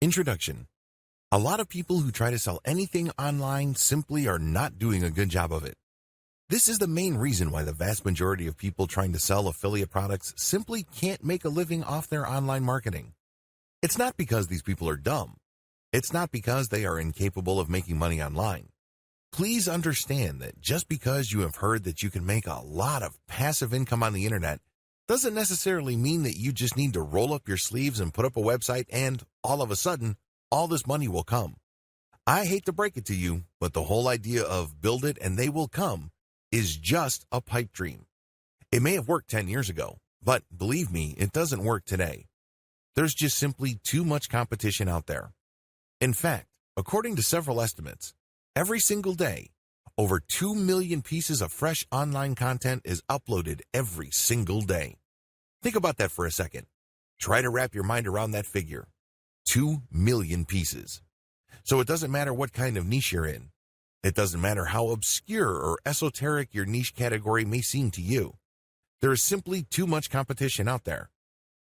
Introduction. A lot of people who try to sell anything online simply are not doing a good job of it. This is the main reason why the vast majority of people trying to sell affiliate products simply can't make a living off their online marketing. It's not because these people are dumb. It's not because they are incapable of making money online. Please understand that just because you have heard that you can make a lot of passive income on the internet doesn't necessarily mean that you just need to roll up your sleeves and put up a website and, all of a sudden, all this money will come. I hate to break it to you, but the whole idea of build it and they will come is just a pipe dream. It may have worked 10 years ago, but believe me, it doesn't work today. There's just simply too much competition out there. In fact, according to several estimates, every single day, over 2 million pieces of fresh online content is uploaded every single day. Think about that for a second. Try to wrap your mind around that figure. 2 million pieces. So it doesn't matter what kind of niche you're in. It doesn't matter how obscure or esoteric your niche category may seem to you. There is simply too much competition out there.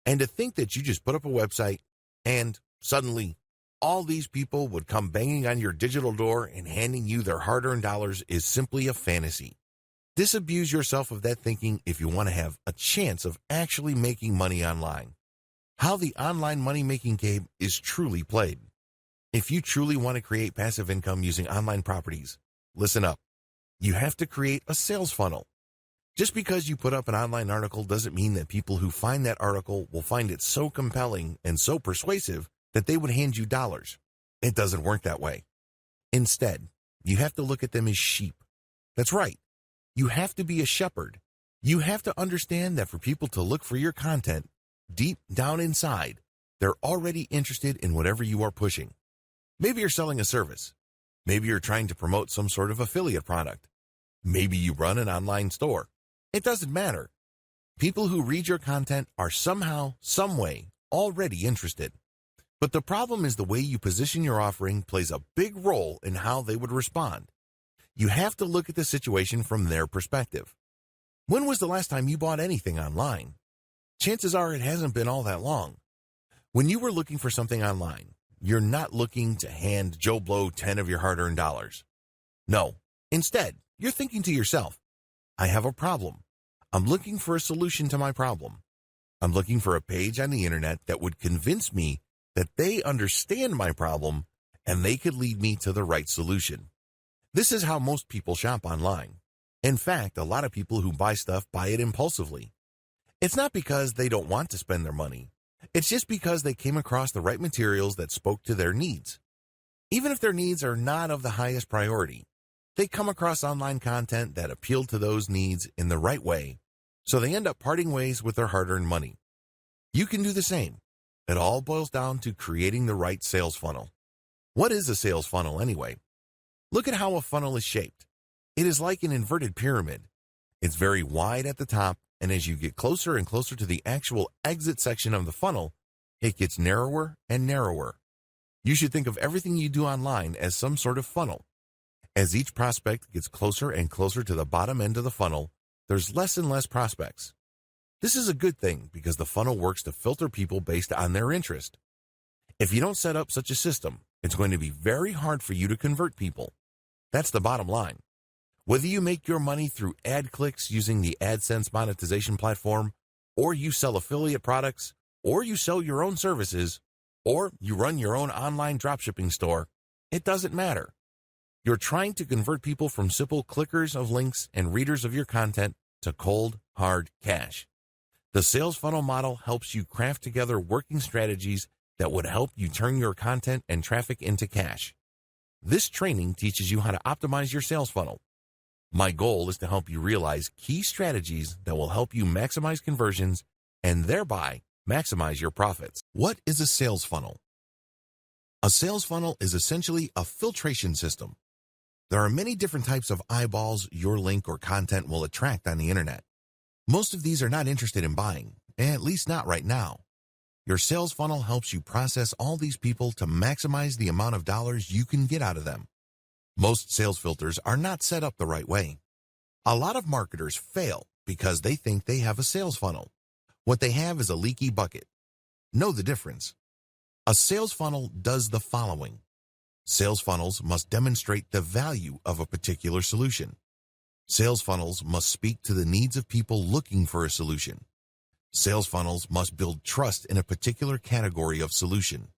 And to think that you just put up a website and suddenly all these people would come banging on your digital door and handing you their hard-earned dollars is simply a fantasy. Disabuse yourself of that thinking if you want to have a chance of actually making money online. How the online money-making game is truly played. If you truly want to create passive income using online properties, listen up. You have to create a sales funnel. Just because you put up an online article doesn't mean that people who find that article will find it so compelling and so persuasive that they would hand you dollars. It doesn't work that way. Instead, you have to look at them as sheep. That's right. You have to be a shepherd. You have to understand that for people to look for your content, deep down inside, they're already interested in whatever you are pushing. Maybe you're selling a service. Maybe you're trying to promote some sort of affiliate product. Maybe you run an online store. It doesn't matter. People who read your content are somehow, some way, already interested. But the problem is the way you position your offering plays a big role in how they would respond. You have to look at the situation from their perspective. When was the last time you bought anything online? Chances are it hasn't been all that long. When you were looking for something online, you're not looking to hand Joe Blow 10 of your hard-earned dollars. No, instead, you're thinking to yourself, I have a problem. I'm looking for a solution to my problem. I'm looking for a page on the internet that would convince me that they understand my problem and they could lead me to the right solution. This is how most people shop online. In fact, a lot of people who buy stuff buy it impulsively. It's not because they don't want to spend their money. It's just because they came across the right materials that spoke to their needs. Even if their needs are not of the highest priority, they come across online content that appealed to those needs in the right way, so they end up parting ways with their hard-earned money. You can do the same. It all boils down to creating the right sales funnel. What is a sales funnel anyway? Look at how a funnel is shaped. It is like an inverted pyramid. It's very wide at the top, and as you get closer and closer to the actual exit section of the funnel, it gets narrower and narrower. You should think of everything you do online as some sort of funnel. As each prospect gets closer and closer to the bottom end of the funnel, there's less and less prospects. This is a good thing because the funnel works to filter people based on their interest. If you don't set up such a system, it's going to be very hard for you to convert people. That's the bottom line. Whether you make your money through ad clicks using the AdSense monetization platform, or you sell affiliate products, or you sell your own services, or you run your own online dropshipping store, it doesn't matter. You're trying to convert people from simple clickers of links and readers of your content to cold, hard cash. The sales funnel model helps you craft together working strategies that would help you turn your content and traffic into cash. This training teaches you how to optimize your sales funnel. My goal is to help you realize key strategies that will help you maximize conversions and thereby maximize your profits. What is a sales funnel? A sales funnel is essentially a filtration system. There are many different types of eyeballs your link or content will attract on the internet. Most of these are not interested in buying, at least not right now. Your sales funnel helps you process all these people to maximize the amount of dollars you can get out of them. Most sales filters are not set up the right way. A lot of marketers fail because they think they have a sales funnel. What they have is a leaky bucket. Know the difference. A sales funnel does the following. Sales funnels must demonstrate the value of a particular solution. Sales funnels must speak to the needs of people looking for a solution. Sales funnels must build trust in a particular category of solution.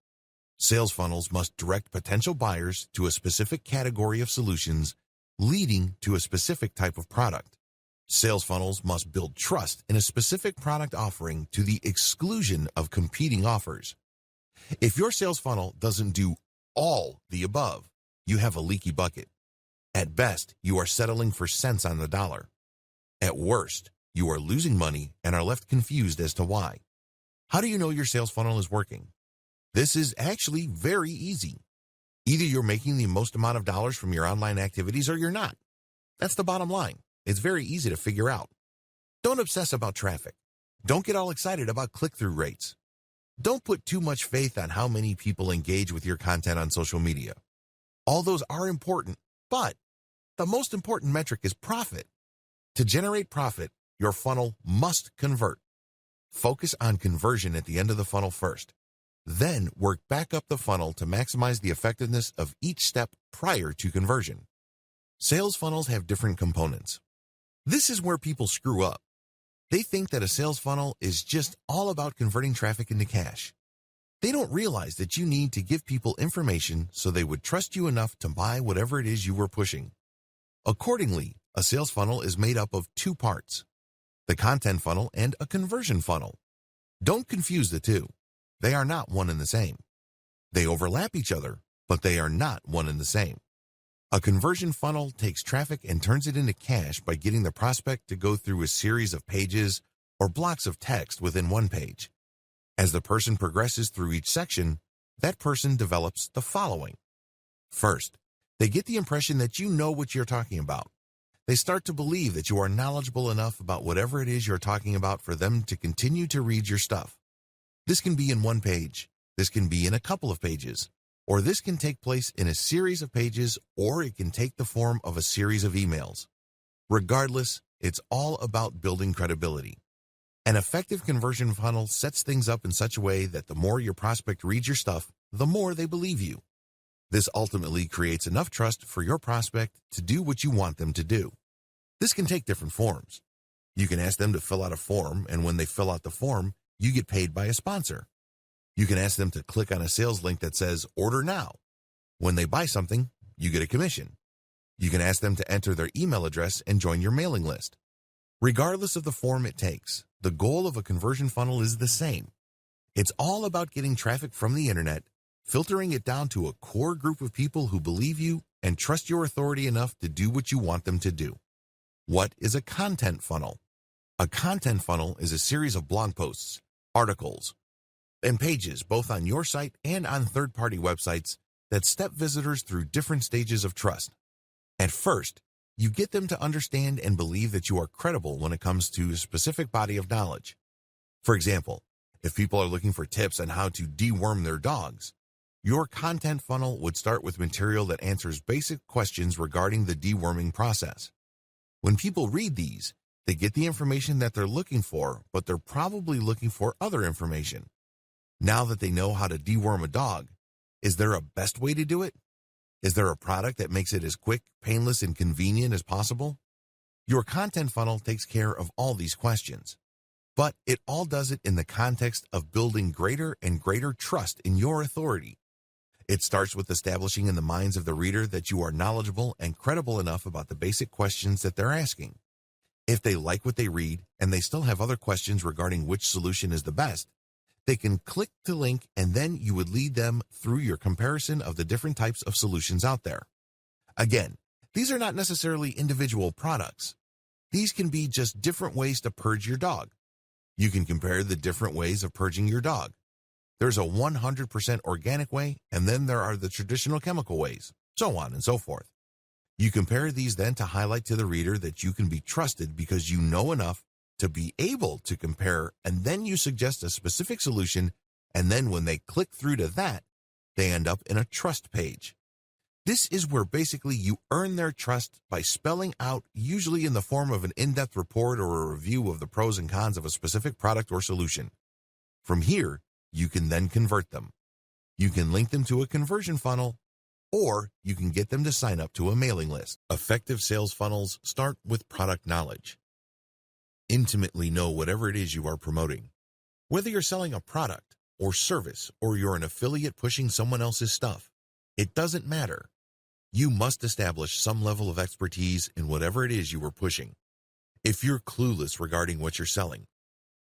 Sales funnels must direct potential buyers to a specific category of solutions, leading to a specific type of product. Sales funnels must build trust in a specific product offering to the exclusion of competing offers. If your sales funnel doesn't do all the above, you have a leaky bucket. At best, you are settling for cents on the dollar. At worst, you are losing money and are left confused as to why. How do you know your sales funnel is working? This is actually very easy. Either you're making the most amount of dollars from your online activities or you're not. That's the bottom line. It's very easy to figure out. Don't obsess about traffic. Don't get all excited about click-through rates. Don't put too much faith on how many people engage with your content on social media. All those are important, but the most important metric is profit. To generate profit, your funnel must convert. Focus on conversion at the end of the funnel first. Then work back up the funnel to maximize the effectiveness of each step prior to conversion. Sales funnels have different components. This is where people screw up. They think that a sales funnel is just all about converting traffic into cash. They don't realize that you need to give people information so they would trust you enough to buy whatever it is you were pushing. Accordingly, a sales funnel is made up of two parts: the content funnel and a conversion funnel. Don't confuse the two. They are not one and the same. They overlap each other, but they are not one and the same. A conversion funnel takes traffic and turns it into cash by getting the prospect to go through a series of pages or blocks of text within one page. As the person progresses through each section, that person develops the following. First, they get the impression that you know what you're talking about. They start to believe that you are knowledgeable enough about whatever it is you're talking about for them to continue to read your stuff. This can be in one page, this can be in a couple of pages, or this can take place in a series of pages, or it can take the form of a series of emails. Regardless, it's all about building credibility. An effective conversion funnel sets things up in such a way that the more your prospect reads your stuff, the more they believe you. This ultimately creates enough trust for your prospect to do what you want them to do. This can take different forms. You can ask them to fill out a form, and when they fill out the form, you get paid by a sponsor. You can ask them to click on a sales link that says, "Order now." When they buy something, you get a commission. You can ask them to enter their email address and join your mailing list. Regardless of the form it takes, the goal of a conversion funnel is the same. It's all about getting traffic from the internet, filtering it down to a core group of people who believe you and trust your authority enough to do what you want them to do. What is a content funnel? A content funnel is a series of blog posts, articles, and pages both on your site and on third-party websites that step visitors through different stages of trust. At first, you get them to understand and believe that you are credible when it comes to a specific body of knowledge. For example, if people are looking for tips on how to deworm their dogs, your content funnel would start with material that answers basic questions regarding the deworming process. When people read these, they get the information that they're looking for, but they're probably looking for other information. Now that they know how to deworm a dog, is there a best way to do it? Is there a product that makes it as quick, painless, and convenient as possible? Your content funnel takes care of all these questions, but it all does it in the context of building greater and greater trust in your authority. It starts with establishing in the minds of the reader that you are knowledgeable and credible enough about the basic questions that they're asking. If they like what they read and they still have other questions regarding which solution is the best, they can click the link, and then you would lead them through your comparison of the different types of solutions out there. Again, these are not necessarily individual products. These can be just different ways to purge your dog. You can compare the different ways of purging your dog. There's a 100% organic way, and then there are the traditional chemical ways, so on and so forth. You compare these then to highlight to the reader that you can be trusted because you know enough to be able to compare, and then you suggest a specific solution, and then when they click through to that, they end up in a trust page. This is where basically you earn their trust by spelling out, usually in the form of an in-depth report or a review of the pros and cons of a specific product or solution. From here, you can then convert them. You can link them to a conversion funnel, or you can get them to sign up to a mailing list. Effective sales funnels start with product knowledge. Intimately know whatever it is you are promoting. Whether you're selling a product or service or you're an affiliate pushing someone else's stuff, it doesn't matter. You must establish some level of expertise in whatever it is you are pushing. If you're clueless regarding what you're selling,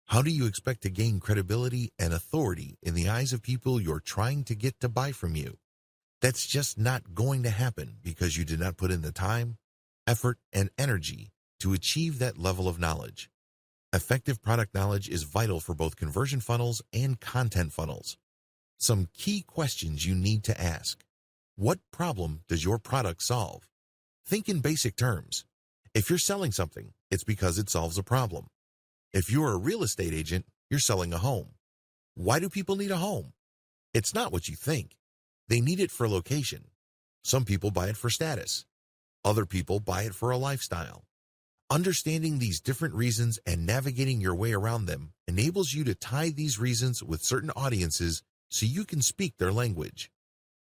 how do you expect to gain credibility and authority in the eyes of people you're trying to get to buy from you? That's just not going to happen because you did not put in the time, effort, and energy to achieve that level of knowledge. Effective product knowledge is vital for both conversion funnels and content funnels. Some key questions you need to ask. What problem does your product solve? Think in basic terms. If you're selling something, it's because it solves a problem. If you're a real estate agent, you're selling a home. Why do people need a home? It's not what you think. They need it for location. Some people buy it for status. Other people buy it for a lifestyle. Understanding these different reasons and navigating your way around them enables you to tie these reasons with certain audiences so you can speak their language.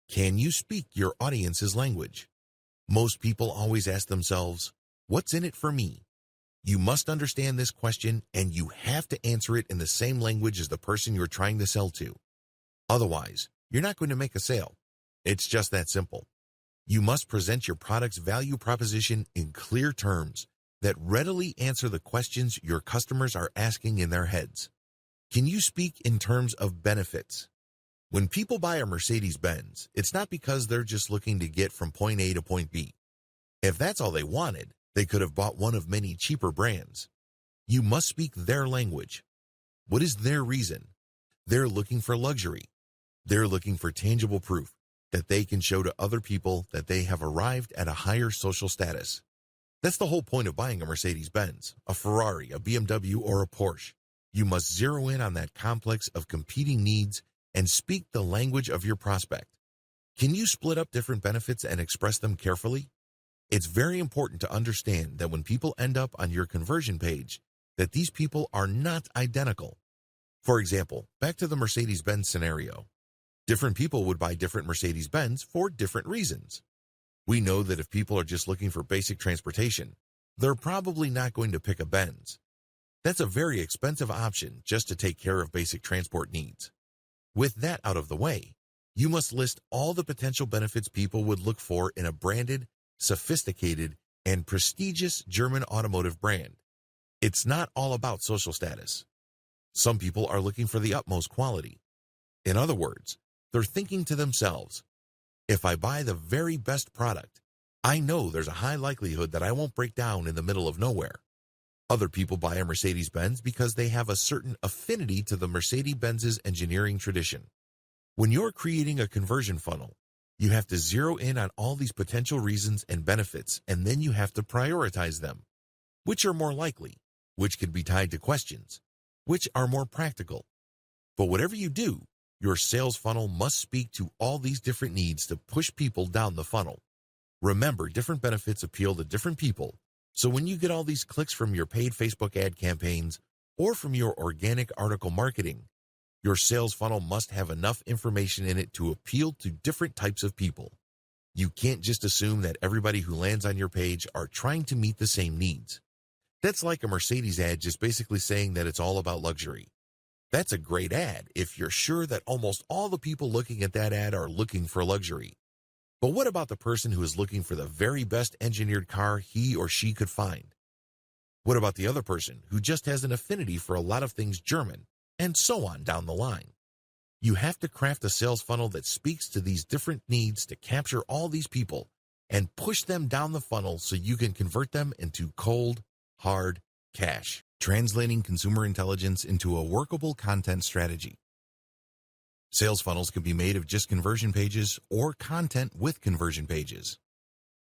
Can you speak your audience's language? Most people always ask themselves, what's in it for me? You must understand this question, and you have to answer it in the same language as the person you're trying to sell to. Otherwise, you're not going to make a sale. It's just that simple. You must present your product's value proposition in clear terms that readily answer the questions your customers are asking in their heads. Can you speak in terms of benefits? When people buy a Mercedes-Benz, it's not because they're just looking to get from point A to point B. If that's all they wanted, they could have bought one of many cheaper brands. You must speak their language. What is their reason? They're looking for luxury. They're looking for tangible proof that they can show to other people that they have arrived at a higher social status. That's the whole point of buying a Mercedes-Benz, a Ferrari, a BMW, or a Porsche. You must zero in on that complex of competing needs and speak the language of your prospect. Can you split up different benefits and express them carefully? It's very important to understand that when people end up on your conversion page, that these people are not identical. For example, back to the Mercedes-Benz scenario. Different people would buy different Mercedes-Benz for different reasons. We know that if people are just looking for basic transportation, they're probably not going to pick a Benz. That's a very expensive option just to take care of basic transport needs. With that out of the way, you must list all the potential benefits people would look for in a branded, sophisticated, and prestigious German automotive brand. It's not all about social status. Some people are looking for the utmost quality. In other words, they're thinking to themselves, if I buy the very best product, I know there's a high likelihood that I won't break down in the middle of nowhere. Other people buy a Mercedes-Benz because they have a certain affinity to the Mercedes-Benz's engineering tradition. When you're creating a conversion funnel, you have to zero in on all these potential reasons and benefits, and then you have to prioritize them. Which are more likely? Which can be tied to questions? Which are more practical? But whatever you do, your sales funnel must speak to all these different needs to push people down the funnel. Remember, different benefits appeal to different people, so when you get all these clicks from your paid Facebook ad campaigns or from your organic article marketing, your sales funnel must have enough information in it to appeal to different types of people. You can't just assume that everybody who lands on your page are trying to meet the same needs. That's like a Mercedes ad just basically saying that it's all about luxury. That's a great ad if you're sure that almost all the people looking at that ad are looking for luxury. But what about the person who is looking for the very best engineered car he or she could find? What about the other person who just has an affinity for a lot of things German, and so on down the line? You have to craft a sales funnel that speaks to these different needs to capture all these people and push them down the funnel so you can convert them into cold, hard cash. Translating consumer intelligence into a workable content strategy. Sales funnels can be made of just conversion pages or content with conversion pages.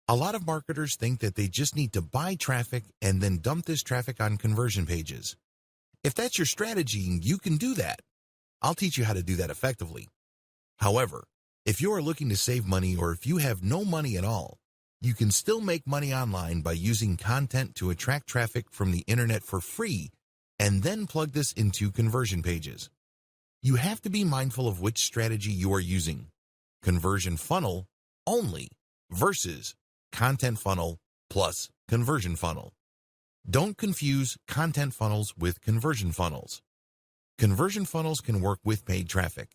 A lot of marketers think that they just need to buy traffic and then dump this traffic on conversion pages. If that's your strategy, you can do that. I'll teach you how to do that effectively. However, if you are looking to save money or if you have no money at all, you can still make money online by using content to attract traffic from the internet for free and then plug this into conversion pages. You have to be mindful of which strategy you are using. Conversion funnel only versus content funnel plus conversion funnel. Don't confuse content funnels with conversion funnels. Conversion funnels can work with paid traffic.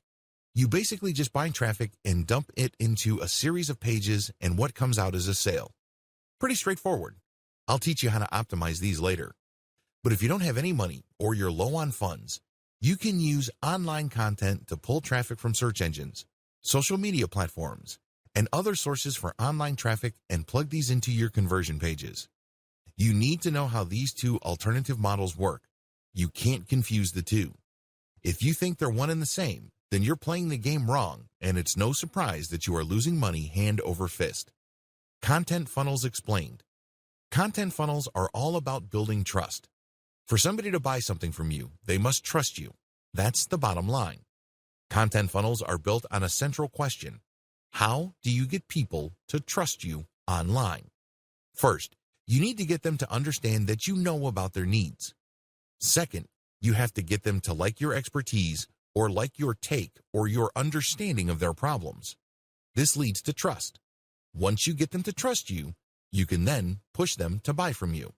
You basically just buy traffic and dump it into a series of pages, and what comes out is a sale. Pretty straightforward. I'll teach you how to optimize these later. But if you don't have any money or you're low on funds, you can use online content to pull traffic from search engines, social media platforms, and other sources for online traffic and plug these into your conversion pages. You need to know how these two alternative models work. You can't confuse the two. If you think they're one and the same, then you're playing the game wrong, and it's no surprise that you are losing money hand over fist. Content funnels explained. Content funnels are all about building trust. For somebody to buy something from you, they must trust you. That's the bottom line. Content funnels are built on a central question. How do you get people to trust you online? First, you need to get them to understand that you know about their needs. Second, you have to get them to like your expertise or like your take or your understanding of their problems. This leads to trust. Once you get them to trust you, you can then push them to buy from you.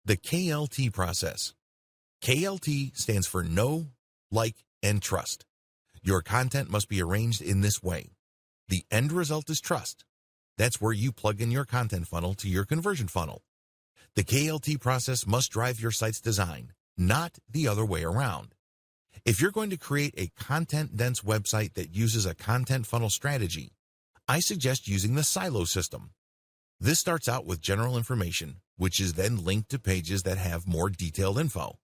The KLT process. KLT stands for know, like, and trust. Your content must be arranged in this way. The end result is trust. That's where you plug in your content funnel to your conversion funnel. The KLT process must drive your site's design, not the other way around. If you're going to create a content-dense website that uses a content funnel strategy, I suggest using the silo system. This starts out with general information, which is then linked to pages that have more detailed info.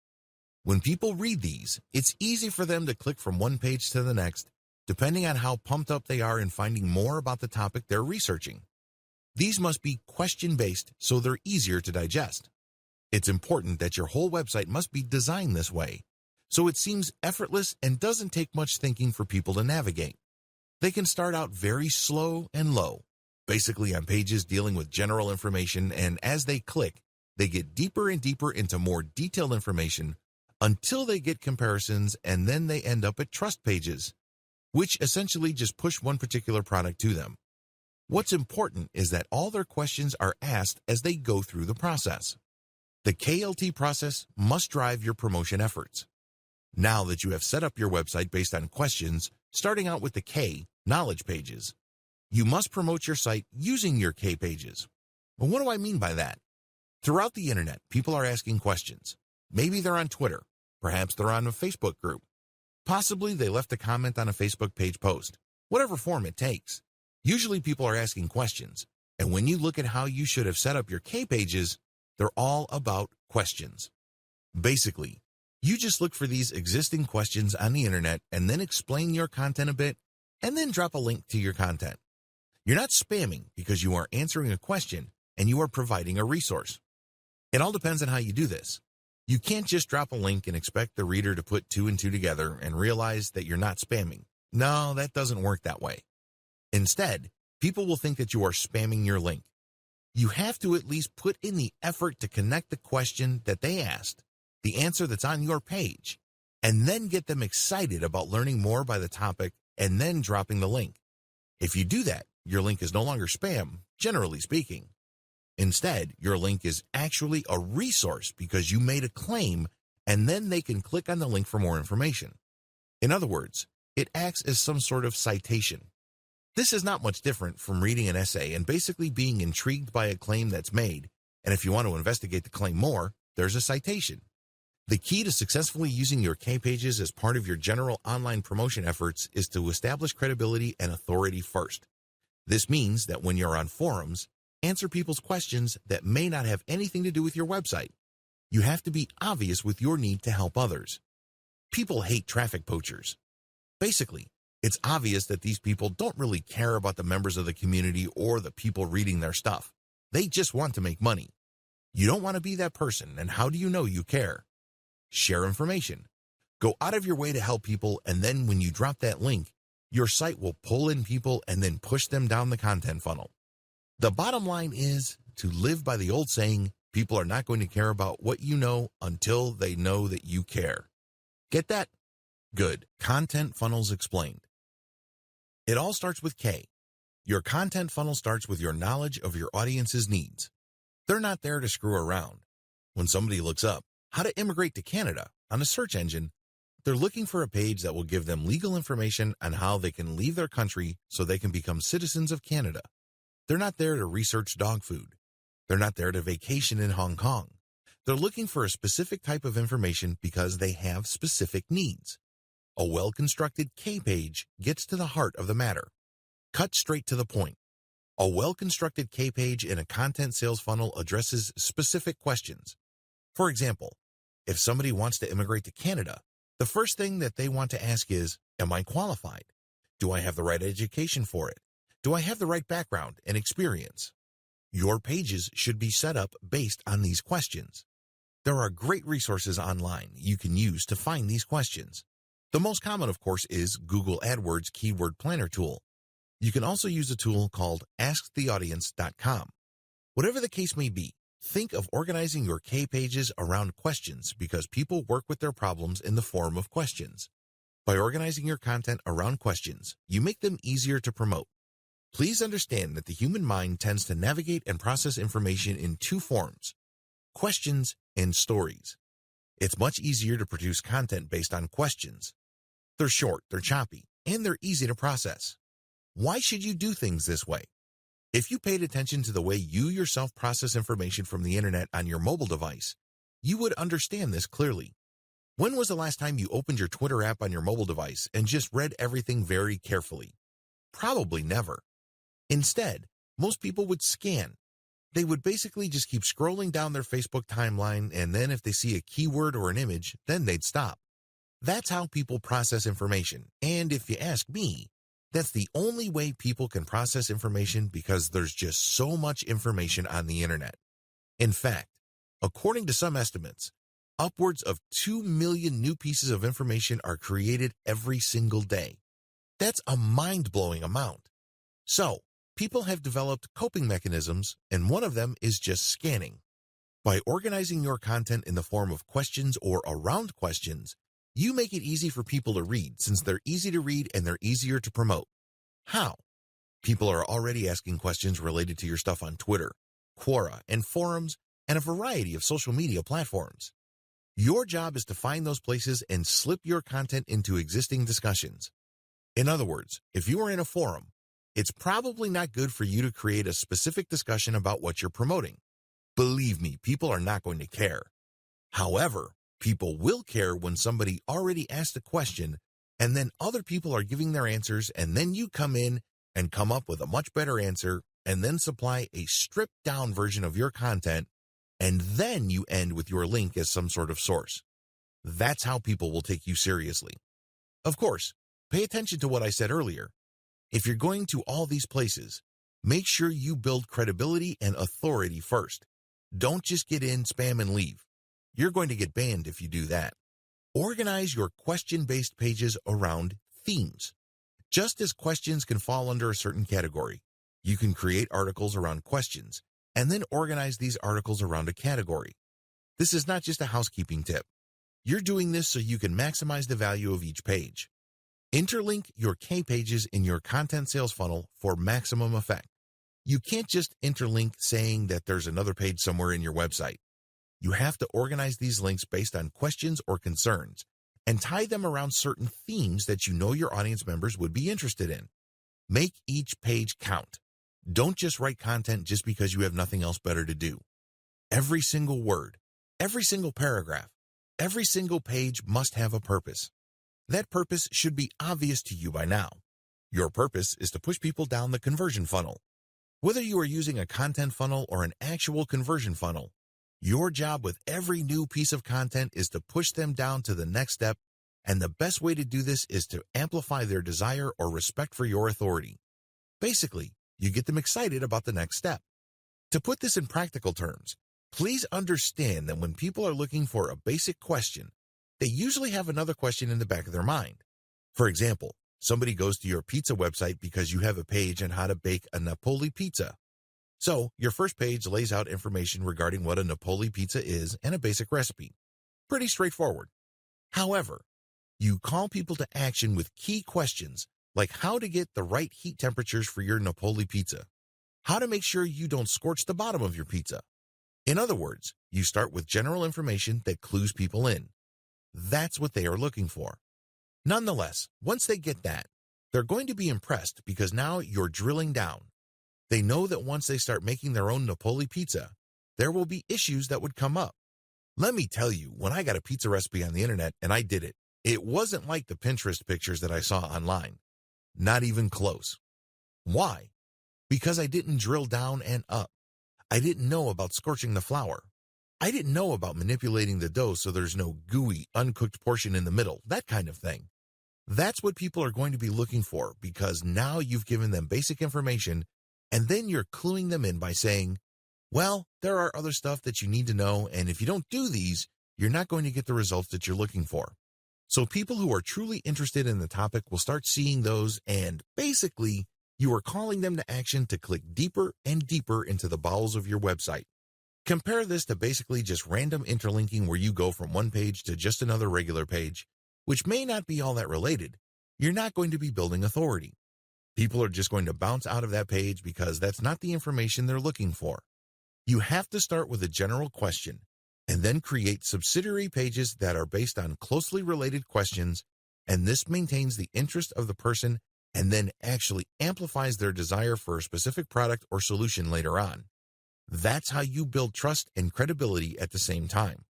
When people read these, it's easy for them to click from one page to the next, depending on how pumped up they are in finding more about the topic they're researching. These must be question-based so they're easier to digest. It's important that your whole website must be designed this way, so it seems effortless and doesn't take much thinking for people to navigate. They can start out very slow and low, basically on pages dealing with general information, and as they click, they get deeper and deeper into more detailed information until they get comparisons, and then they end up at trust pages, which essentially just push one particular product to them. What's important is that all their questions are asked as they go through the process. The KLT process must drive your promotion efforts. Now that you have set up your website based on questions, starting out with the K, knowledge pages, you must promote your site using your K pages. Well, what do I mean by that? Throughout the internet, people are asking questions. Maybe they're on Twitter. Perhaps they're on a Facebook group. Possibly they left a comment on a Facebook page post. Whatever form it takes. Usually people are asking questions. And when you look at how you should have set up your K pages, they're all about questions. Basically, you just look for these existing questions on the internet and then explain your content a bit and then drop a link to your content. You're not spamming because you are answering a question and you are providing a resource. It all depends on how you do this. You can't just drop a link and expect the reader to put two and two together and realize that you're not spamming. No, that doesn't work that way. Instead, people will think that you are spamming your link. You have to at least put in the effort to connect the question that they asked, the answer that's on your page, and then get them excited about learning more by the topic and then dropping the link. If you do that, your link is no longer spam, generally speaking. Instead, your link is actually a resource because you made a claim, and then they can click on the link for more information. In other words, it acts as some sort of citation. This is not much different from reading an essay and basically being intrigued by a claim that's made, and if you want to investigate the claim more, there's a citation. The key to successfully using your K pages as part of your general online promotion efforts is to establish credibility and authority first. This means that when you're on forums, answer people's questions that may not have anything to do with your website. You have to be obvious with your need to help others. People hate traffic poachers. Basically, it's obvious that these people don't really care about the members of the community or the people reading their stuff. They just want to make money. You don't want to be that person, and how do you know you care? Share information. Go out of your way to help people, and then when you drop that link, your site will pull in people and then push them down the content funnel. The bottom line is to live by the old saying, people are not going to care about what you know until they know that you care. Get that? Good. Content funnels explained. It all starts with K. Your content funnel starts with your knowledge of your audience's needs. They're not there to screw around. When somebody looks up how to immigrate to Canada on a search engine, they're looking for a page that will give them legal information on how they can leave their country so they can become citizens of Canada. They're not there to research dog food. They're not there to vacation in Hong Kong. They're looking for a specific type of information because they have specific needs. A well-constructed K page gets to the heart of the matter. Cut straight to the point. A well-constructed K page in a content sales funnel addresses specific questions. For example, if somebody wants to immigrate to Canada, the first thing that they want to ask is, am I qualified? Do I have the right education for it? Do I have the right background and experience? Your pages should be set up based on these questions. There are great resources online you can use to find these questions. The most common, of course, is Google AdWords Keyword Planner tool. You can also use a tool called AskTheAudience.com. Whatever the case may be, think of organizing your K pages around questions because people work with their problems in the form of questions. By organizing your content around questions, you make them easier to promote. Please understand that the human mind tends to navigate and process information in two forms: questions and stories. It's much easier to produce content based on questions. They're short, they're choppy, and they're easy to process. Why should you do things this way? If you paid attention to the way you yourself process information from the internet on your mobile device, you would understand this clearly. When was the last time you opened your Twitter app on your mobile device and just read everything very carefully? Probably never. Instead, most people would scan. They would basically just keep scrolling down their Facebook timeline, and then if they see a keyword or an image, then they'd stop. That's how people process information, and if you ask me, that's the only way people can process information because there's just so much information on the internet. In fact, according to some estimates, upwards of 2 million new pieces of information are created every single day. That's a mind-blowing amount. So, people have developed coping mechanisms, and one of them is just scanning. By organizing your content in the form of questions or around questions, you make it easy for people to read since they're easy to read and they're easier to promote. How? People are already asking questions related to your stuff on Twitter, Quora, and forums, and a variety of social media platforms. Your job is to find those places and slip your content into existing discussions. In other words, if you are in a forum, it's probably not good for you to create a specific discussion about what you're promoting. Believe me, people are not going to care. However, people will care when somebody already asked a question and then other people are giving their answers and then you come in and come up with a much better answer and then supply a stripped down version of your content and then you end with your link as some sort of source. That's how people will take you seriously. Of course, pay attention to what I said earlier. If you're going to all these places, make sure you build credibility and authority first. Don't just get in, spam, and leave. You're going to get banned if you do that. Organize your question-based pages around themes. Just as questions can fall under a certain category, you can create articles around questions and then organize these articles around a category. This is not just a housekeeping tip. You're doing this so you can maximize the value of each page. Interlink your K pages in your content sales funnel for maximum effect. You can't just interlink saying that there's another page somewhere in your website. You have to organize these links based on questions or concerns and tie them around certain themes that you know your audience members would be interested in. Make each page count. Don't just write content just because you have nothing else better to do. Every single word, every single paragraph, every single page must have a purpose. That purpose should be obvious to you by now. Your purpose is to push people down the conversion funnel. Whether you are using a content funnel or an actual conversion funnel, your job with every new piece of content is to push them down to the next step, and the best way to do this is to amplify their desire or respect for your authority. Basically, you get them excited about the next step. To put this in practical terms, please understand that when people are looking for a basic question, they usually have another question in the back of their mind. For example, somebody goes to your pizza website because you have a page on how to bake a Napoli pizza. So, your first page lays out information regarding what a Napoli pizza is and a basic recipe. Pretty straightforward. However, You call people to action with key questions like how to get the right heat temperatures for your Napoli pizza, how to make sure you don't scorch the bottom of your pizza. In other words, you start with general information that clues people in. That's what they are looking for. Nonetheless, once they get that, they're going to be impressed because now you're drilling down. They know that once they start making their own Napoli pizza, there will be issues that would come up. Let me tell you, when I got a pizza recipe on the internet and I did it, it wasn't like the Pinterest pictures that I saw online. Not even close. Why? Because I didn't drill down and up. I didn't know about scorching the flour. I didn't know about manipulating the dough so there's no gooey, uncooked portion in the middle, that kind of thing. That's what people are going to be looking for because now you've given them basic information and then you're cluing them in by saying, well, there are other stuff that you need to know, and if you don't do these, you're not going to get the results that you're looking for. So people who are truly interested in the topic will start seeing those, and basically, you are calling them to action to click deeper and deeper into the bowels of your website. Compare this to basically just random interlinking where you go from one page to just another regular page, which may not be all that related. You're not going to be building authority. People are just going to bounce out of that page because that's not the information they're looking for. You have to start with a general question and then create subsidiary pages that are based on closely related questions, and this maintains the interest of the person and then actually amplifies their desire for a specific product or solution later on. That's how you build trust and credibility at the same time.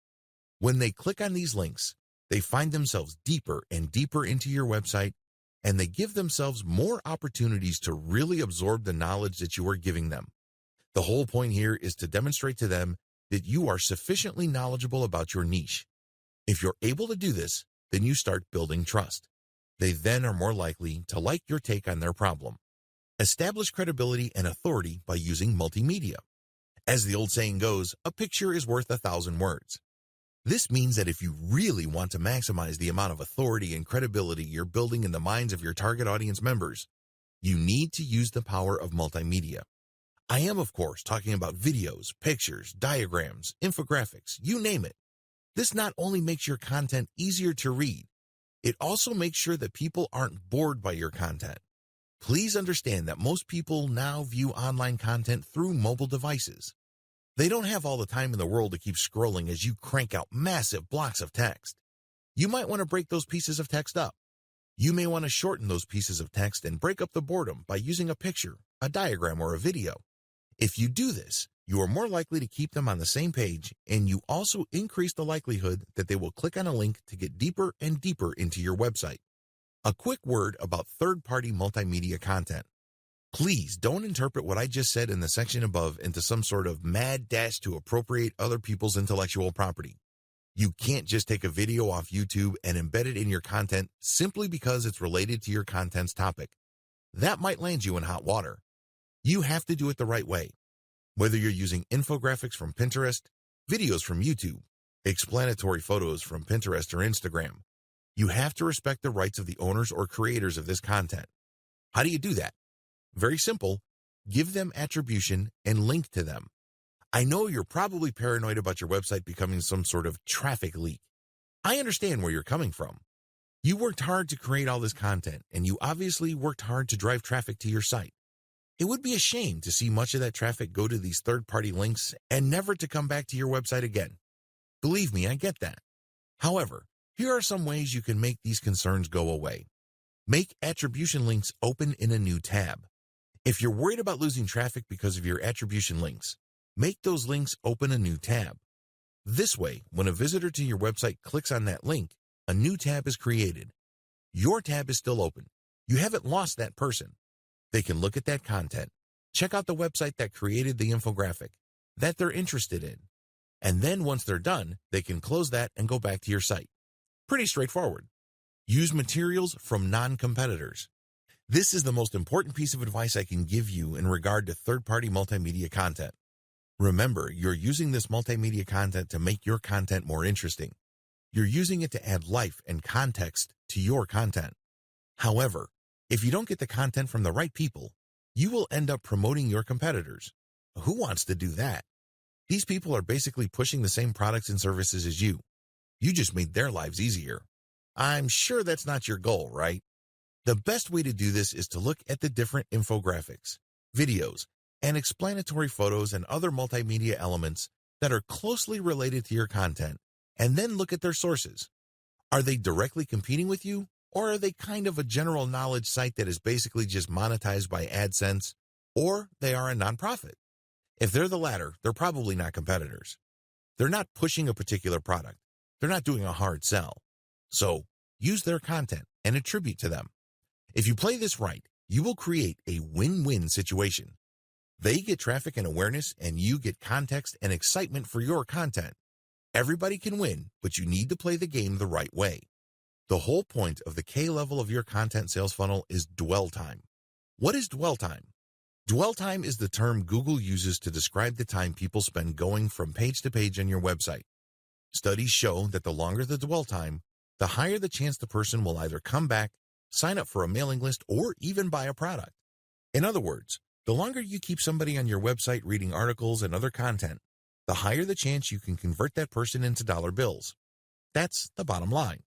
When they click on these links, they find themselves deeper and deeper into your website, and they give themselves more opportunities to really absorb the knowledge that you are giving them. The whole point here is to demonstrate to them that you are sufficiently knowledgeable about your niche. If you're able to do this, then you start building trust. They then are more likely to like your take on their problem. Establish credibility and authority by using multimedia. As the old saying goes, a picture is worth 1,000 words. This means that if you really want to maximize the amount of authority and credibility you're building in the minds of your target audience members, you need to use the power of multimedia. I am, of course, talking about videos, pictures, diagrams, infographics, you name it. This not only makes your content easier to read, it also makes sure that people aren't bored by your content. Please understand that most people now view online content through mobile devices. They don't have all the time in the world to keep scrolling as you crank out massive blocks of text. You might want to break those pieces of text up. You may want to shorten those pieces of text and break up the boredom by using a picture, a diagram, or a video. If you do this, you are more likely to keep them on the same page, and you also increase the likelihood that they will click on a link to get deeper and deeper into your website. A quick word about third-party multimedia content. Please don't interpret what I just said in the section above into some sort of mad dash to appropriate other people's intellectual property. You can't just take a video off YouTube and embed it in your content simply because it's related to your content's topic. That might land you in hot water. You have to do it the right way. Whether you're using infographics from Pinterest, videos from YouTube, explanatory photos from Pinterest or Instagram, you have to respect the rights of the owners or creators of this content. How do you do that? Very simple. Give them attribution and link to them. I know you're probably paranoid about your website becoming some sort of traffic leak. I understand where you're coming from. You worked hard to create all this content, and you obviously worked hard to drive traffic to your site. It would be a shame to see much of that traffic go to these third-party links and never to come back to your website again. Believe me, I get that. However, here are some ways you can make these concerns go away. Make attribution links open in a new tab. If you're worried about losing traffic because of your attribution links, make those links open a new tab. This way, when a visitor to your website clicks on that link, a new tab is created. Your tab is still open. You haven't lost that person. They can look at that content, check out the website that created the infographic that they're interested in, and then once they're done, they can close that and go back to your site. Pretty straightforward. Use materials from non-competitors. This is the most important piece of advice I can give you in regard to third-party multimedia content. Remember, you're using this multimedia content to make your content more interesting. You're using it to add life and context to your content. However, if you don't get the content from the right people, you will end up promoting your competitors. Who wants to do that? These people are basically pushing the same products and services as you. You just made their lives easier. I'm sure that's not your goal, right? The best way to do this is to look at the different infographics, videos, and explanatory photos and other multimedia elements that are closely related to your content, and then look at their sources. Are they directly competing with you, or are they kind of a general knowledge site that is basically just monetized by AdSense, or they are a nonprofit? If they're the latter, they're probably not competitors. They're not pushing a particular product. They're not doing a hard sell. So, use their content and attribute to them. If you play this right, you will create a win-win situation. They get traffic and awareness, and you get context and excitement for your content. Everybody can win, but you need to play the game the right way. The whole point of the K level of your content sales funnel is dwell time. What is dwell time? Dwell time is the term Google uses to describe the time people spend going from page to page on your website. Studies show that the longer the dwell time, the higher the chance the person will either come back, sign up for a mailing list, or even buy a product. In other words, the longer you keep somebody on your website reading articles and other content, the higher the chance you can convert that person into dollar bills. That's the bottom line.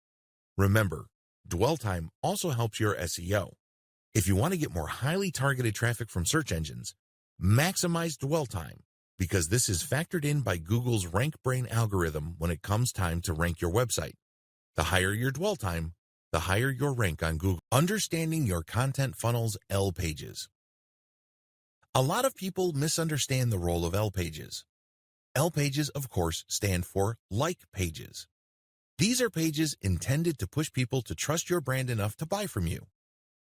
Remember, dwell time also helps your SEO. If you want to get more highly targeted traffic from search engines, maximize dwell time, because this is factored in by Google's RankBrain algorithm when it comes time to rank your website. The higher your dwell time, the higher your rank on Google. Understanding your content funnel's L pages. A lot of people misunderstand the role of L pages. L pages, of course, stand for like pages. These are pages intended to push people to trust your brand enough to buy from you.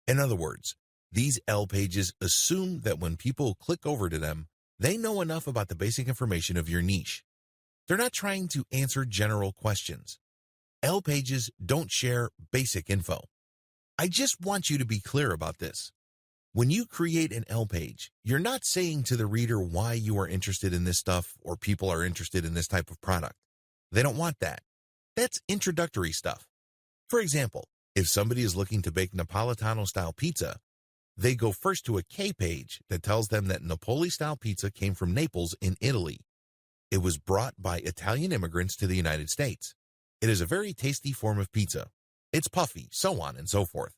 In other words, these L pages assume that when people click over to them, they know enough about the basic information of your niche. They're not trying to answer general questions. L pages don't share basic info. I just want you to be clear about this. When you create an L page, you're not saying to the reader why you are interested in this stuff or people are interested in this type of product. They don't want that. That's introductory stuff. For example, if somebody is looking to bake Napolitano-style pizza, they go first to a K page that tells them that Napoli-style pizza came from Naples in Italy. It was brought by Italian immigrants to the United States. It is a very tasty form of pizza. It's puffy, so on and so forth.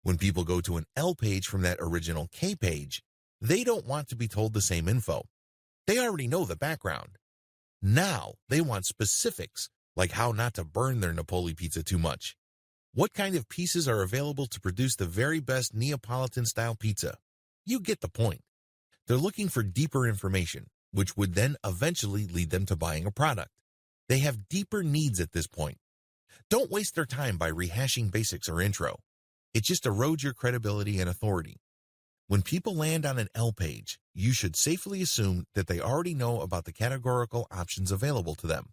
When people go to an L page from that original K page, they don't want to be told the same info. They already know the background. Now they want specifics, like how not to burn their Napoli pizza too much. What kind of pieces are available to produce the very best Neapolitan-style pizza? You get the point. They're looking for deeper information, which would then eventually lead them to buying a product. They have deeper needs at this point. Don't waste their time by rehashing basics or intro. It just erodes your credibility and authority. When people land on an L page, you should safely assume that they already know about the categorical options available to them.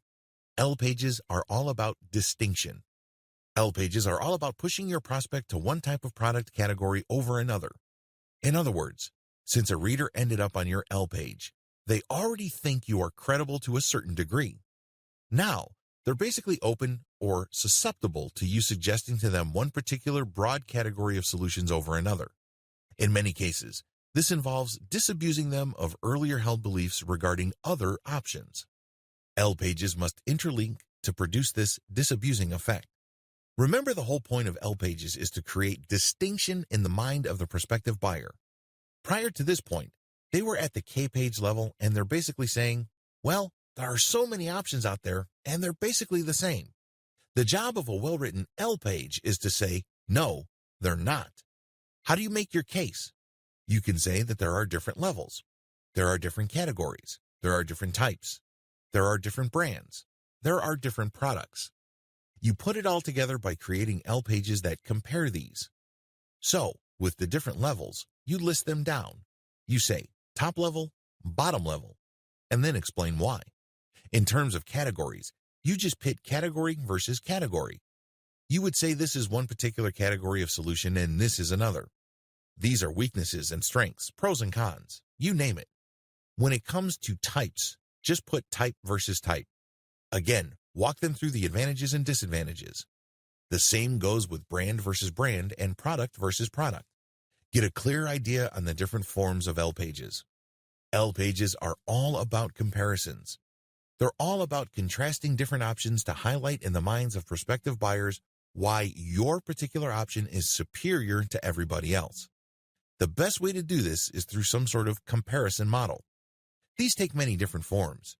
L pages are all about distinction. L pages are all about pushing your prospect to one type of product category over another. In other words, since a reader ended up on your L page, they already think you are credible to a certain degree. Now, they're basically open or susceptible to you suggesting to them one particular broad category of solutions over another. In many cases, this involves disabusing them of earlier held beliefs regarding other options. L pages must interlink to produce this disabusing effect. Remember, the whole point of L pages is to create distinction in the mind of the prospective buyer. Prior to this point, they were at the K page level and they're basically saying, well, there are so many options out there and they're basically the same. The job of a well-written L page is to say, no, they're not. How do you make your case? You can say that there are different levels. There are different categories. There are different types. There are different brands. There are different products. You put it all together by creating L pages that compare these. So, with the different levels, you list them down. You say top level, bottom level, and then explain why. In terms of categories, you just pit category versus category. You would say this is one particular category of solution and this is another. These are weaknesses and strengths, pros and cons, you name it. When it comes to types, just put type versus type. Again, walk them through the advantages and disadvantages. The same goes with brand versus brand and product versus product. Get a clear idea on the different forms of L pages. L pages are all about comparisons. They're all about contrasting different options to highlight in the minds of prospective buyers why your particular option is superior to everybody else. The best way to do this is through some sort of comparison model. These take many different forms.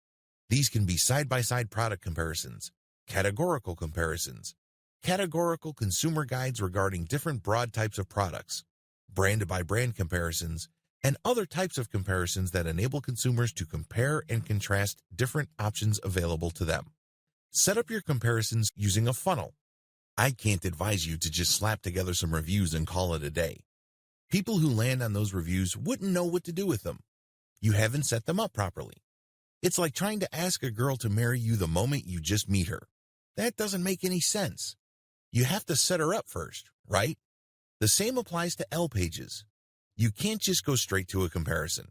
These can be side-by-side product comparisons, categorical comparisons, categorical consumer guides regarding different broad types of products, brand-by-brand comparisons, and other types of comparisons that enable consumers to compare and contrast different options available to them. Set up your comparisons using a funnel. I can't advise you to just slap together some reviews and call it a day. People who land on those reviews wouldn't know what to do with them. You haven't set them up properly. It's like trying to ask a girl to marry you the moment you just meet her. That doesn't make any sense. You have to set her up first, right? The same applies to L pages. You can't just go straight to a comparison.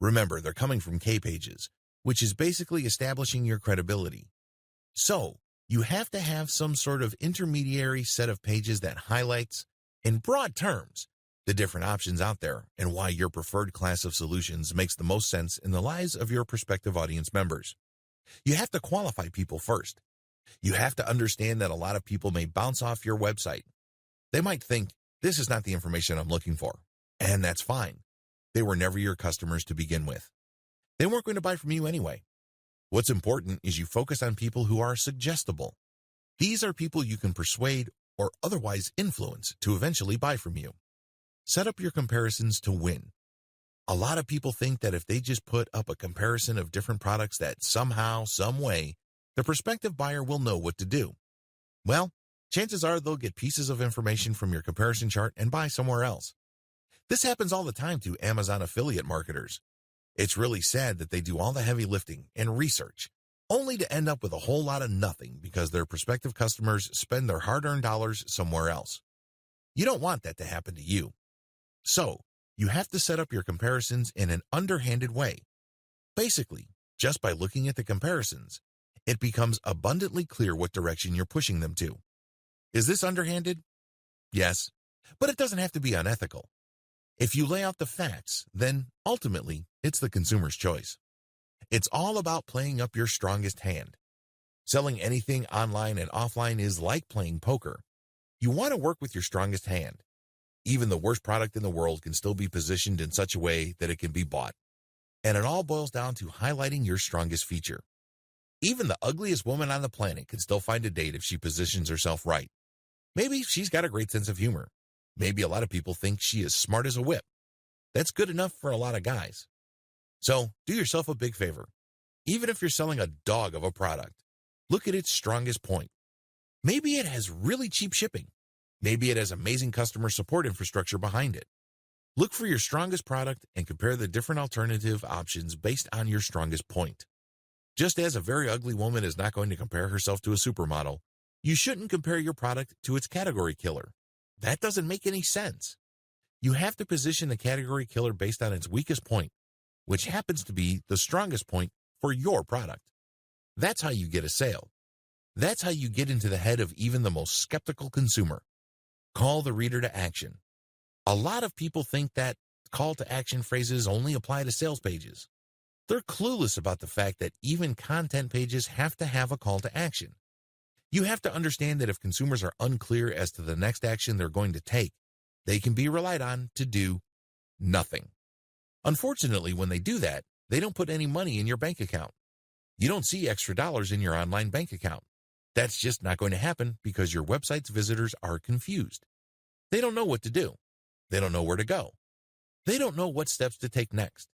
Remember, they're coming from K pages, which is basically establishing your credibility. So, you have to have some sort of intermediary set of pages that highlights, in broad terms, the different options out there and why your preferred class of solutions makes the most sense in the lives of your prospective audience members. You have to qualify people first. You have to understand that a lot of people may bounce off your website. They might think, this is not the information I'm looking for. And that's fine. They were never your customers to begin with. They weren't going to buy from you anyway. What's important is you focus on people who are suggestible. These are people you can persuade or otherwise influence to eventually buy from you. Set up your comparisons to win. A lot of people think that if they just put up a comparison of different products that somehow, some way, the prospective buyer will know what to do. Well, chances are they'll get pieces of information from your comparison chart and buy somewhere else. This happens all the time to Amazon affiliate marketers. It's really sad that they do all the heavy lifting and research, only to end up with a whole lot of nothing because their prospective customers spend their hard-earned dollars somewhere else. You don't want that to happen to you. So, you have to set up your comparisons in an underhanded way. Basically, just by looking at the comparisons, it becomes abundantly clear what direction you're pushing them to. Is this underhanded? Yes, but it doesn't have to be unethical. If you lay out the facts, then ultimately, it's the consumer's choice. It's all about playing up your strongest hand. Selling anything online and offline is like playing poker. You want to work with your strongest hand. Even the worst product in the world can still be positioned in such a way that it can be bought. And it all boils down to highlighting your strongest feature. Even the ugliest woman on the planet can still find a date if she positions herself right. Maybe she's got a great sense of humor. Maybe a lot of people think she is smart as a whip. That's good enough for a lot of guys. So, do yourself a big favor. Even if you're selling a dog of a product, look at its strongest point. Maybe it has really cheap shipping. Maybe it has amazing customer support infrastructure behind it. Look for your strongest product and compare the different alternative options based on your strongest point. Just as a very ugly woman is not going to compare herself to a supermodel, you shouldn't compare your product to its category killer. That doesn't make any sense. You have to position the category killer based on its weakest point, which happens to be the strongest point for your product. That's how you get a sale. That's how you get into the head of even the most skeptical consumer. Call the reader to action. A lot of people think that call to action phrases only apply to sales pages. They're clueless about the fact that even content pages have to have a call to action. You have to understand that if consumers are unclear as to the next action they're going to take, they can be relied on to do nothing. Unfortunately, when they do that, they don't put any money in your bank account. You don't see extra dollars in your online bank account. That's just not going to happen because your website's visitors are confused. They don't know what to do. They don't know where to go. They don't know what steps to take next.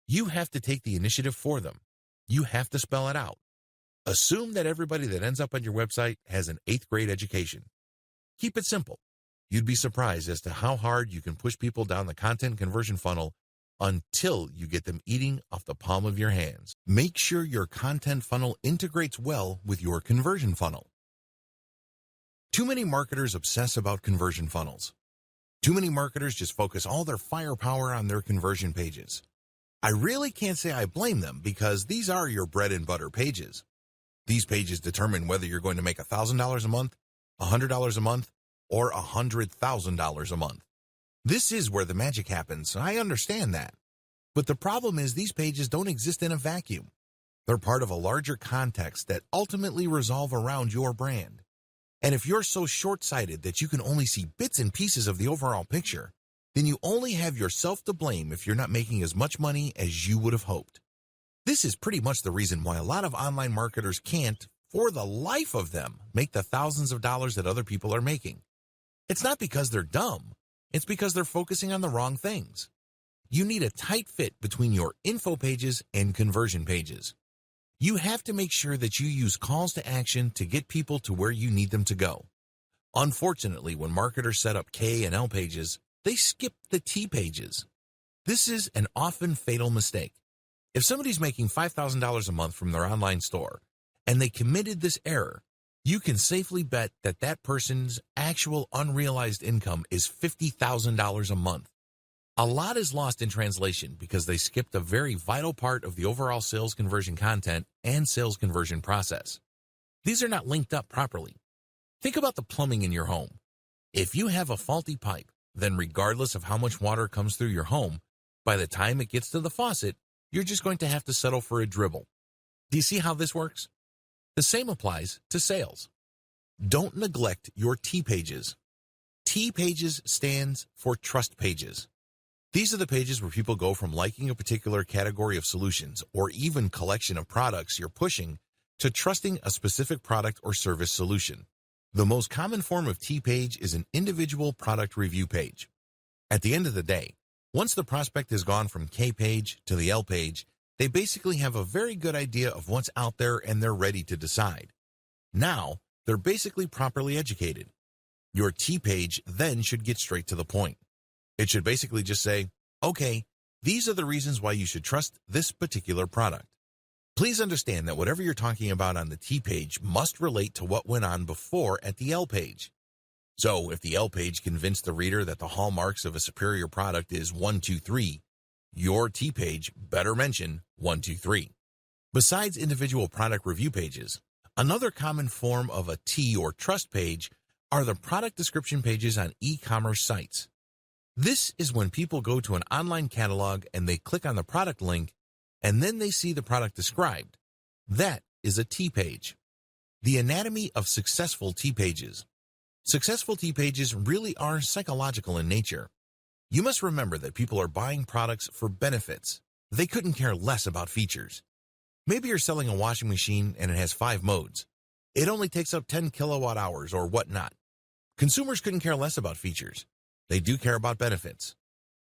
You have to take the initiative for them. You have to spell it out. Assume that everybody that ends up on your website has an 8th grade education. Keep it simple. You'd be surprised as to how hard you can push people down the content conversion funnel until you get them eating off the palm of your hands. Make sure your content funnel integrates well with your conversion funnel. Too many marketers obsess about conversion funnels. Too many marketers just focus all their firepower on their conversion pages. I really can't say I blame them because these are your bread and butter pages. These pages determine whether you're going to make $1,000 a month, $100 a month, or $100,000 a month. This is where the magic happens, I understand that. But the problem is these pages don't exist in a vacuum. They're part of a larger context that ultimately revolve around your brand. And if you're so short-sighted that you can only see bits and pieces of the overall picture, then you only have yourself to blame if you're not making as much money as you would have hoped. This is pretty much the reason why a lot of online marketers can't, for the life of them, make the thousands of dollars that other people are making. It's not because they're dumb. It's because they're focusing on the wrong things. You need a tight fit between your info pages and conversion pages. You have to make sure that you use calls to action to get people to where you need them to go. Unfortunately, when marketers set up K and L pages, they skip the T pages. This is an often fatal mistake. If somebody's making $5,000 a month from their online store and they committed this error, you can safely bet that that person's actual unrealized income is $50,000 a month. A lot is lost in translation because they skipped a very vital part of the overall sales conversion content and sales conversion process. These are not linked up properly. Think about the plumbing in your home. If you have a faulty pipe, then regardless of how much water comes through your home, by the time it gets to the faucet, you're just going to have to settle for a dribble. Do you see how this works? The same applies to sales. Don't neglect your T pages. T pages stands for trust pages. These are the pages where people go from liking a particular category of solutions or even collection of products you're pushing to trusting a specific product or service solution. The most common form of T page is an individual product review page. At the end of the day, once the prospect has gone from K page to the L page, they basically have a very good idea of what's out there and they're ready to decide. Now, they're basically properly educated. Your T page then should get straight to the point. It should basically just say, okay, these are the reasons why you should trust this particular product. Please understand that whatever you're talking about on the T page must relate to what went on before at the L page. So if the L page convinced the reader that the hallmarks of a superior product is 1, 2, 3, your T page better mention 1, 2, 3. Besides individual product review pages, another common form of a T or trust page are the product description pages on e-commerce sites. This is when people go to an online catalog and they click on the product link and then they see the product described. That is a T page. The anatomy of successful T pages. Successful T pages really are psychological in nature. You must remember that people are buying products for benefits. They couldn't care less about features. Maybe you're selling a washing machine and it has 5 modes. It only takes up 10 kilowatt hours or whatnot. Consumers couldn't care less about features. They do care about benefits.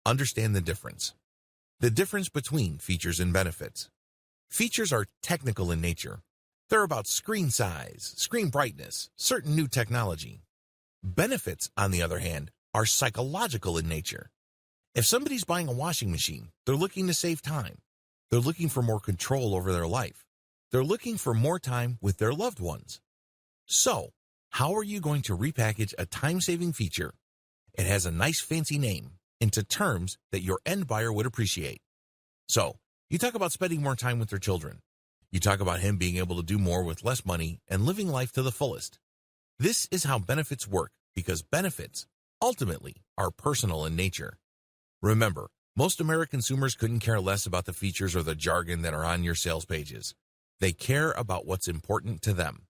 Understand the difference. The difference between features and benefits. Features are technical in nature. They're about screen size, screen brightness, certain new technology. Benefits, on the other hand, are psychological in nature. If somebody's buying a washing machine, they're looking to save time. They're looking for more control over their life. They're looking for more time with their loved ones. So, how are you going to repackage a time-saving feature? It has a nice fancy name into terms that your end buyer would appreciate. So, you talk about spending more time with their children. You talk about him being able to do more with less money and living life to the fullest. This is how benefits work because benefits, ultimately, are personal in nature. Remember, most American consumers couldn't care less about the features or the jargon that are on your sales pages. They care about what's important to them.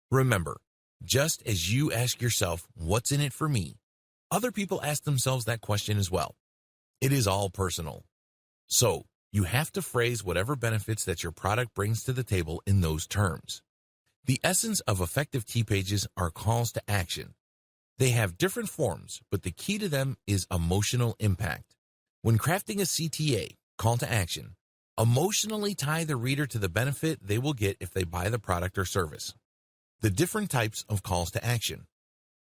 Remember, just as you ask yourself, what's in it for me? Other people ask themselves that question as well. It is all personal. So, you have to phrase whatever benefits that your product brings to the table in those terms. The essence of effective T pages are calls to action. They have different forms, but the key to them is emotional impact. When crafting a CTA, call to action, emotionally tie the reader to the benefit they will get if they buy the product or service. The different types of calls to action.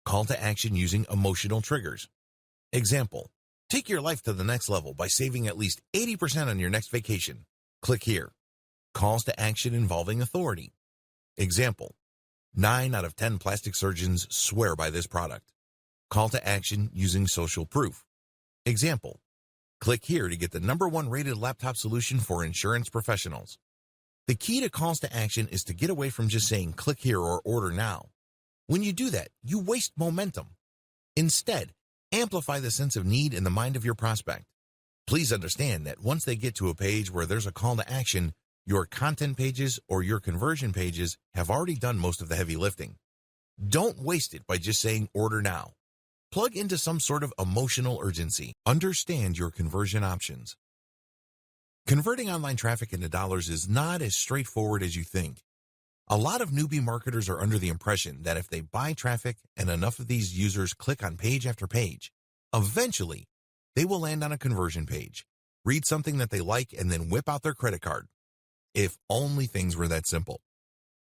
Call to action using emotional triggers. Example, take your life to the next level by saving at least 80% on your next vacation. Click here. Calls to action involving authority. Example, 9 out of 10 plastic surgeons swear by this product. Call to action using social proof. Example, click here to get the #1 rated laptop solution for insurance professionals. The key to calls to action is to get away from just saying click here or order now. When you do that, you waste momentum. Instead, amplify the sense of need in the mind of your prospect. Please understand that once they get to a page where there's a call to action, your content pages or your conversion pages have already done most of the heavy lifting. Don't waste it by just saying order now. Plug into some sort of emotional urgency. Understand your conversion options. Converting online traffic into dollars is not as straightforward as you think. A lot of newbie marketers are under the impression that if they buy traffic and enough of these users click on page after page, eventually they will land on a conversion page, read something that they like, and then whip out their credit card. If only things were that simple.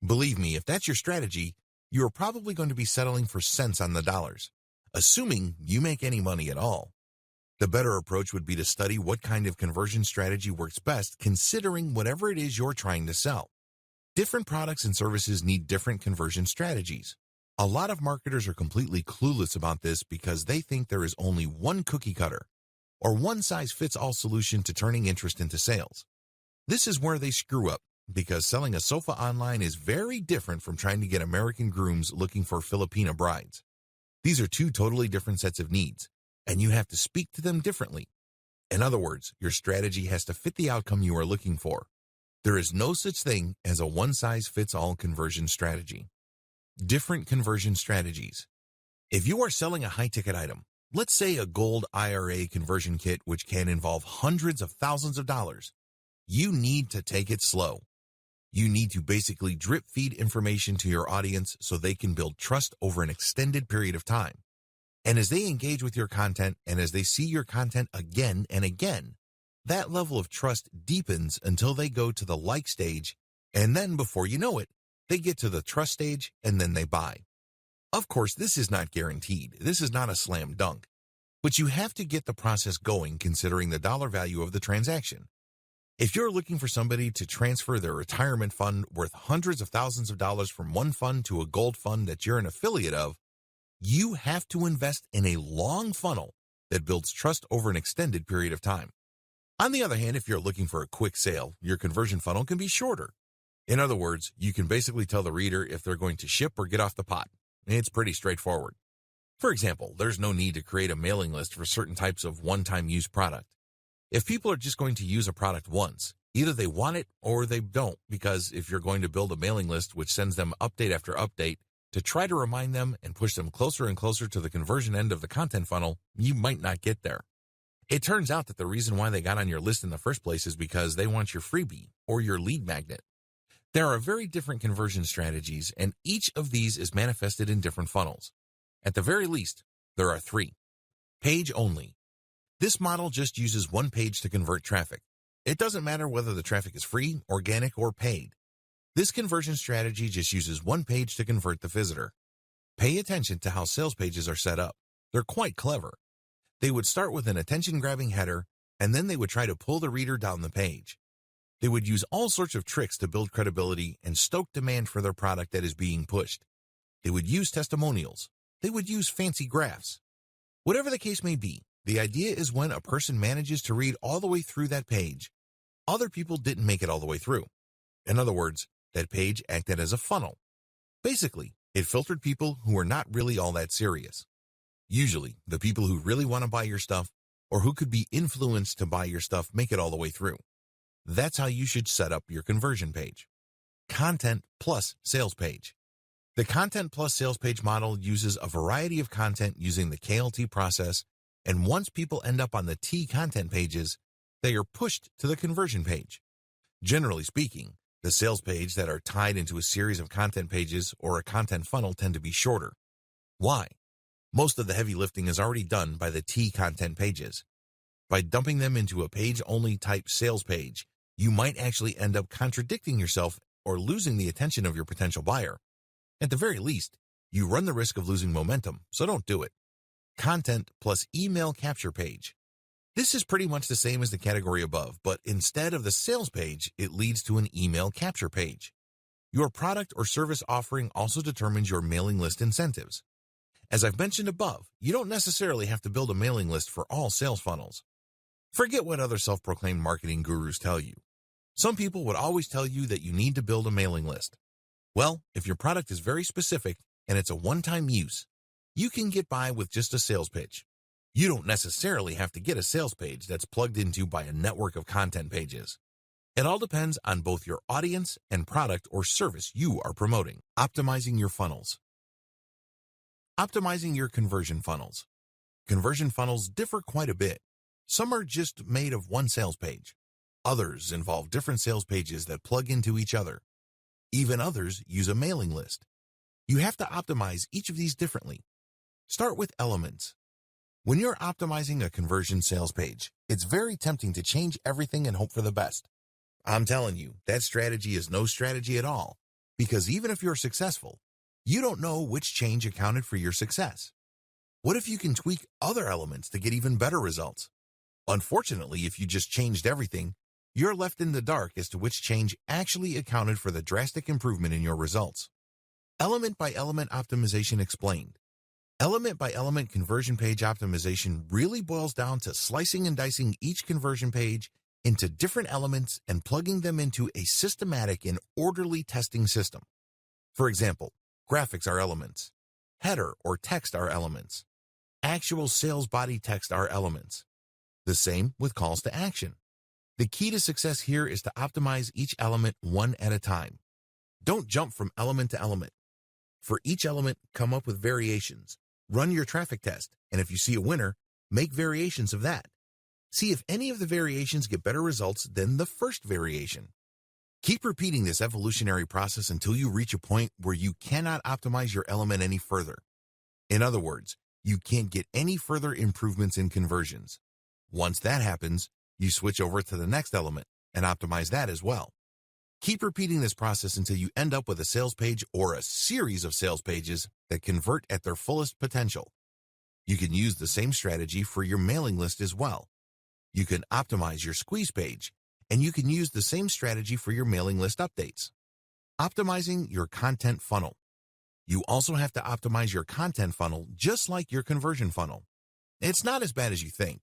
Believe me, if that's your strategy, you are probably going to be settling for cents on the dollars, assuming you make any money at all. The better approach would be to study what kind of conversion strategy works best, considering whatever it is you're trying to sell. Different products and services need different conversion strategies. A lot of marketers are completely clueless about this because they think there is only one cookie cutter or one-size-fits-all solution to turning interest into sales. This is where they screw up, because selling a sofa online is very different from trying to get American grooms looking for Filipina brides. These are two totally different sets of needs, and you have to speak to them differently. In other words, your strategy has to fit the outcome you are looking for. There is no such thing as a one-size-fits-all conversion strategy. Different conversion strategies. If you are selling a high-ticket item, let's say a gold IRA conversion kit which can involve hundreds of thousands of dollars, you need to take it slow. You need to basically drip-feed information to your audience so they can build trust over an extended period of time. And as they engage with your content and as they see your content again and again, that level of trust deepens until they go to the like stage, and then before you know it, they get to the trust stage and then they buy. Of course, this is not guaranteed. This is not a slam dunk. But you have to get the process going considering the dollar value of the transaction. If you're looking for somebody to transfer their retirement fund worth hundreds of thousands of dollars from one fund to a gold fund that you're an affiliate of, you have to invest in a long funnel that builds trust over an extended period of time. On the other hand, if you're looking for a quick sale, your conversion funnel can be shorter. In other words, you can basically tell the reader if they're going to ship or get off the pot. It's pretty straightforward. For example, there's no need to create a mailing list for certain types of one-time use product. If people are just going to use a product once, either they want it or they don't, because if you're going to build a mailing list which sends them update after update to try to remind them and push them closer and closer to the conversion end of the content funnel, you might not get there. It turns out that the reason why they got on your list in the first place is because they want your freebie or your lead magnet. There are very different conversion strategies, and each of these is manifested in different funnels. At the very least, there are three. Page only. This model just uses one page to convert traffic. It doesn't matter whether the traffic is free, organic, or paid. This conversion strategy just uses one page to convert the visitor. Pay attention to how sales pages are set up. They're quite clever. They would start with an attention-grabbing header, and then they would try to pull the reader down the page. They would use all sorts of tricks to build credibility and stoke demand for their product that is being pushed. They would use testimonials. They would use fancy graphs. Whatever the case may be, the idea is when a person manages to read all the way through that page, other people didn't make it all the way through. In other words, that page acted as a funnel. Basically, it filtered people who were not really all that serious. Usually, the people who really want to buy your stuff or who could be influenced to buy your stuff make it all the way through. That's how you should set up your conversion page. Content plus sales page. The content plus sales page model uses a variety of content using the KLT process, and once people end up on the T content pages, they are pushed to the conversion page. Generally speaking, the sales page that are tied into a series of content pages or a content funnel tend to be shorter. Why? Most of the heavy lifting is already done by the T content pages. By dumping them into a page-only type sales page, you might actually end up contradicting yourself or losing the attention of your potential buyer. At the very least, you run the risk of losing momentum, so don't do it. Content plus email capture page. This is pretty much the same as the category above, but instead of the sales page, it leads to an email capture page. Your product or service offering also determines your mailing list incentives. As I've mentioned above, you don't necessarily have to build a mailing list for all sales funnels. Forget what other self-proclaimed marketing gurus tell you. Some people would always tell you that you need to build a mailing list. Well, if your product is very specific and it's a one-time use, you can get by with just a sales pitch. You don't necessarily have to get a sales page that's plugged into by a network of content pages. It all depends on both your audience and product or service you are promoting. Optimizing your funnels. Optimizing your conversion funnels. Conversion funnels differ quite a bit. Some are just made of one sales page. Others involve different sales pages that plug into each other. Even others use a mailing list. You have to optimize each of these differently. Start with elements. When you're optimizing a conversion sales page, it's very tempting to change everything and hope for the best. I'm telling you, that strategy is no strategy at all, because even if you're successful, you don't know which change accounted for your success. What if you can tweak other elements to get even better results? Unfortunately, if you just changed everything, you're left in the dark as to which change actually accounted for the drastic improvement in your results. Element by element optimization explained. Element by element conversion page optimization really boils down to slicing and dicing each conversion page into different elements and plugging them into a systematic and orderly testing system. For example, graphics are elements. Header or text are elements. Actual sales body text are elements. The same with calls to action. The key to success here is to optimize each element one at a time. Don't jump from element to element. For each element, come up with variations. Run your traffic test, and if you see a winner, make variations of that. See if any of the variations get better results than the first variation. Keep repeating this evolutionary process until you reach a point where you cannot optimize your element any further. In other words, you can't get any further improvements in conversions. Once that happens, you switch over to the next element and optimize that as well. Keep repeating this process until you end up with a sales page or a series of sales pages that convert at their fullest potential. You can use the same strategy for your mailing list as well. You can optimize your squeeze page, and you can use the same strategy for your mailing list updates. Optimizing your content funnel. You also have to optimize your content funnel just like your conversion funnel. It's not as bad as you think.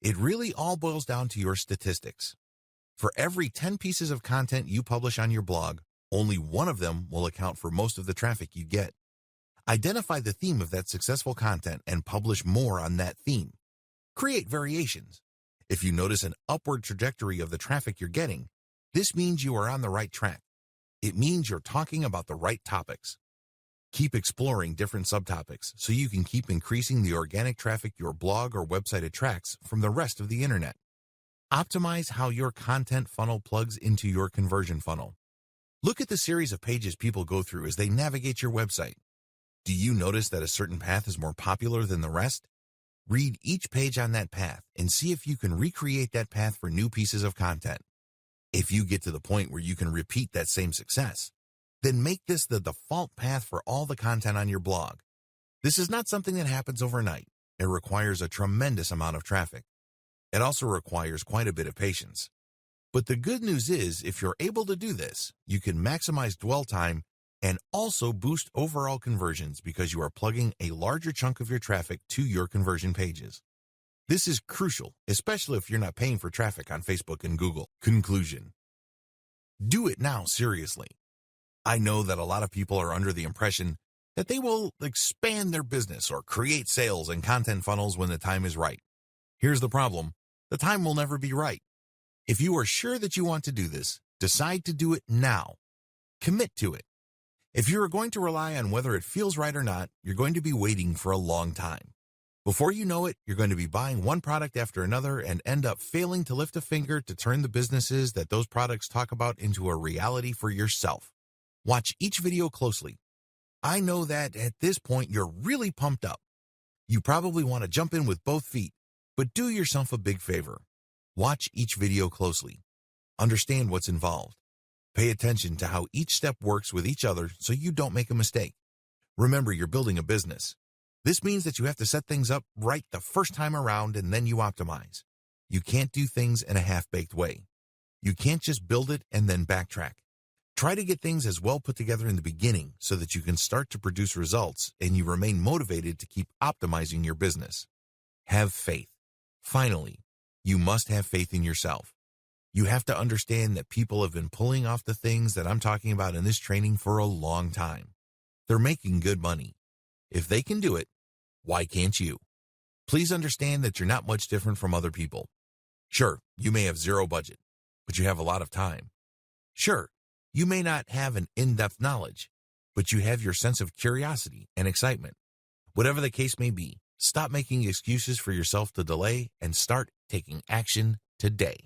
It really all boils down to your statistics. For every 10 pieces of content you publish on your blog, only one of them will account for most of the traffic you get. Identify the theme of that successful content and publish more on that theme. Create variations. If you notice an upward trajectory of the traffic you're getting, this means you are on the right track. It means you're talking about the right topics. Keep exploring different subtopics so you can keep increasing the organic traffic your blog or website attracts from the rest of the internet. Optimize how your content funnel plugs into your conversion funnel. Look at the series of pages people go through as they navigate your website. Do you notice that a certain path is more popular than the rest? Read each page on that path and see if you can recreate that path for new pieces of content. If you get to the point where you can repeat that same success, then make this the default path for all the content on your blog. This is not something that happens overnight. It requires a tremendous amount of traffic. It also requires quite a bit of patience. But the good news is, if you're able to do this, you can maximize dwell time and also boost overall conversions because you are plugging a larger chunk of your traffic to your conversion pages. This is crucial, especially if you're not paying for traffic on Facebook and Google. Conclusion. Do it now, seriously. I know that a lot of people are under the impression that they will expand their business or create sales and content funnels when the time is right. Here's the problem. The time will never be right. If you are sure that you want to do this, decide to do it now. Commit to it. If you are going to rely on whether it feels right or not, you're going to be waiting for a long time. Before you know it, you're going to be buying one product after another and end up failing to lift a finger to turn the businesses that those products talk about into a reality for yourself. Watch each video closely. I know that at this point you're really pumped up. You probably want to jump in with both feet, but do yourself a big favor. Watch each video closely. Understand what's involved. Pay attention to how each step works with each other so you don't make a mistake. Remember, you're building a business. This means that you have to set things up right the first time around and then you optimize. You can't do things in a half-baked way. You can't just build it and then backtrack. Try to get things as well put together in the beginning so that you can start to produce results and you remain motivated to keep optimizing your business. Have faith. Finally, you must have faith in yourself. You have to understand that people have been pulling off the things that I'm talking about in this training for a long time. They're making good money. If they can do it, why can't you? Please understand that you're not much different from other people. Sure, you may have zero budget, but you have a lot of time. Sure, you may not have an in-depth knowledge, but you have your sense of curiosity and excitement. Whatever the case may be, stop making excuses for yourself to delay and start taking action today.